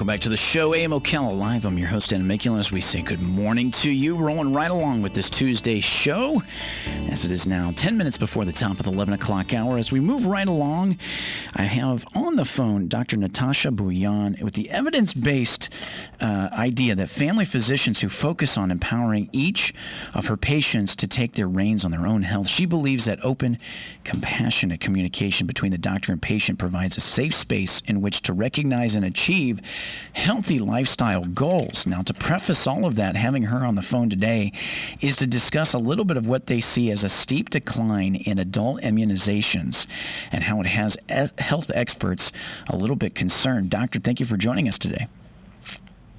back to the show, AM Ocala Live. I'm your host, Anna Mikulin, as we say good morning to you. Rolling right along with this Tuesday show, as it is now 10 minutes before the top of the 11 o'clock hour. As we move right along, I have on the phone Dr. Natasha Bhuyan with the evidence-based idea that family physicians who focus on empowering each of her patients to take their reins on their own health. She believes that open, compassionate communication between the doctor and patient provides a safe space in which to recognize and achieve healthy lifestyle goals. Now, to preface all of that, having her on the phone today is to discuss a little bit of what they see as a steep decline in adult immunizations and how it has health experts a little bit concerned. Doctor, thank you for joining us today.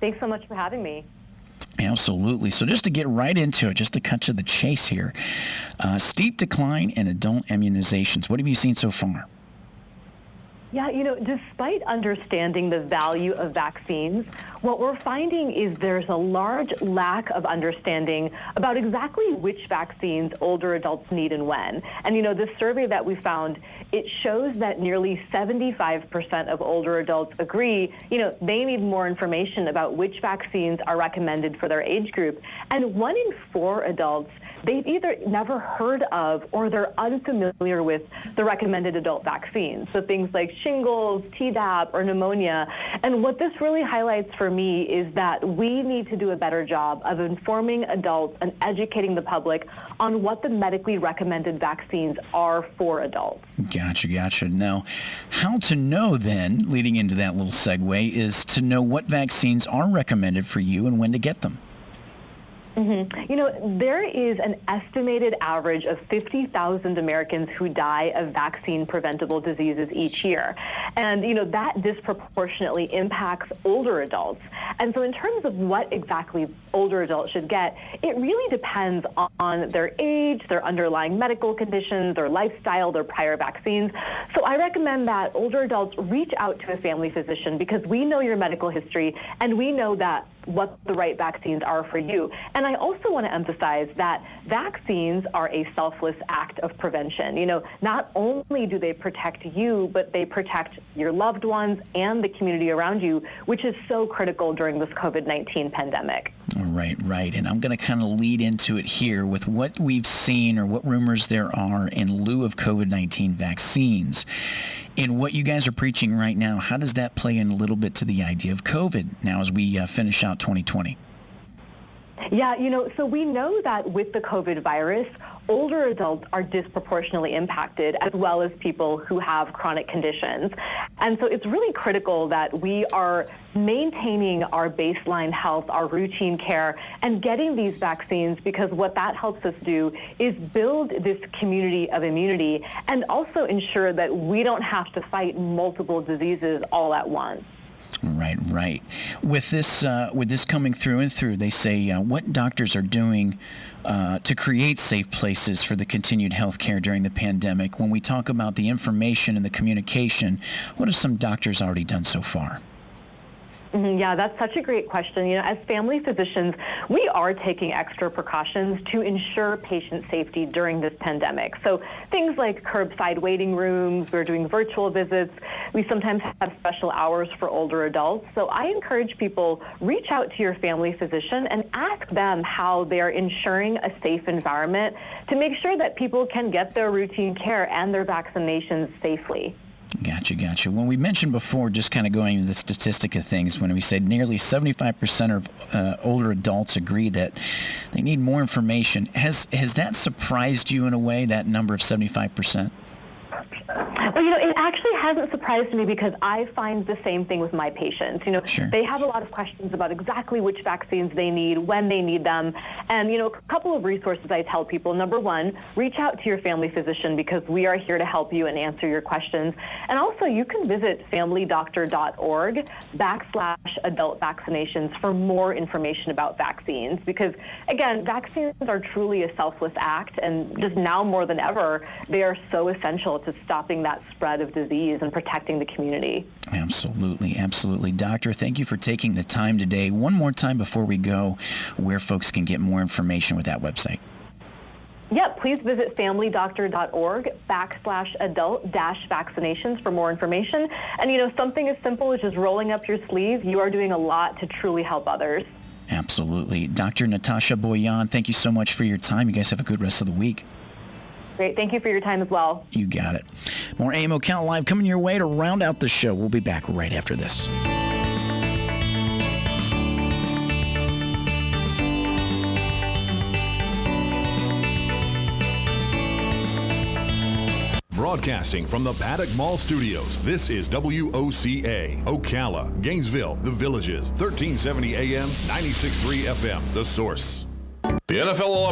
Thanks so much for having me. Absolutely. So just to get right into it, just to cut to the chase here, steep decline in adult immunizations. What have you seen so far? Yeah, despite understanding the value of vaccines, what we're finding is there's a large lack of understanding about exactly which vaccines older adults need and when. And, this survey that we found, it shows that nearly 75% of older adults agree, they need more information about which vaccines are recommended for their age group. And 1 in 4 adults, they've either never heard of or they're unfamiliar with the recommended adult vaccines. So things like shingles, Tdap, or pneumonia. And what this really highlights for me is that we need to do a better job of informing adults and educating the public on what the medically recommended vaccines are for adults. Gotcha. Now, how to know then, leading into that little segue, is to know what vaccines are recommended for you and when to get them. Mm-hmm. There is an estimated average of 50,000 Americans who die of vaccine-preventable diseases each year. And, that disproportionately impacts older adults. And so in terms of what exactly older adults should get, it really depends on their age, their underlying medical conditions, their lifestyle, their prior vaccines. So I recommend that older adults reach out to a family physician because we know your medical history and we know that what the right vaccines are for you. And I also want to emphasize that vaccines are a selfless act of prevention. Not only do they protect you, but they protect your loved ones and the community around you, which is so critical during this COVID-19 pandemic. Right. And I'm going to kind of lead into it here with what we've seen or what rumors there are in lieu of COVID-19 vaccines. In what you guys are preaching right now, how does that play in a little bit to the idea of COVID now as we finish out 2020? Yeah, so we know that with the COVID virus, older adults are disproportionately impacted, as well as people who have chronic conditions. And so it's really critical that we are maintaining our baseline health, our routine care, and getting these vaccines, because what that helps us do is build this community of immunity and also ensure that we don't have to fight multiple diseases all at once. Right. With this coming through and through, they say what doctors are doing to create safe places for the continued health care during the pandemic. When we talk about the information and the communication, what have some doctors already done so far? Yeah, that's such a great question. As family physicians, we are taking extra precautions to ensure patient safety during this pandemic. So things like curbside waiting rooms, we're doing virtual visits. We sometimes have special hours for older adults. So I encourage people, reach out to your family physician and ask them how they're ensuring a safe environment to make sure that people can get their routine care and their vaccinations safely. Gotcha. When we mentioned before, just kind of going into the statistic of things, when we said nearly 75% of older adults agree that they need more information, has that surprised you in a way, that number of 75%? Well, it actually hasn't surprised me because I find the same thing with my patients. Sure. They have a lot of questions about exactly which vaccines they need, when they need them. And, a couple of resources I tell people. Number one, reach out to your family physician because we are here to help you and answer your questions. And also, you can visit familydoctor.org/adult vaccinations for more information about vaccines. Because, again, vaccines are truly a selfless act. And just now more than ever, they are so essential to stopping that spread of disease and protecting the community. Absolutely. Doctor, thank you for taking the time today. One more time before we go, where folks can get more information with that website. Please visit familydoctor.org/adult-vaccinations for more information. And, something as simple as just rolling up your sleeve, you are doing a lot to truly help others. Absolutely. Dr. Natasha Bhuyan, thank you so much for your time. You guys have a good rest of the week. Great. Thank you for your time as well. You got it. More AM Ocala Live coming your way to round out the show. We'll be back right after this. Broadcasting from the Paddock Mall Studios, this is WOCA, Ocala, Gainesville, The Villages, 1370 AM, 96.3 FM, The Source. The NFL alum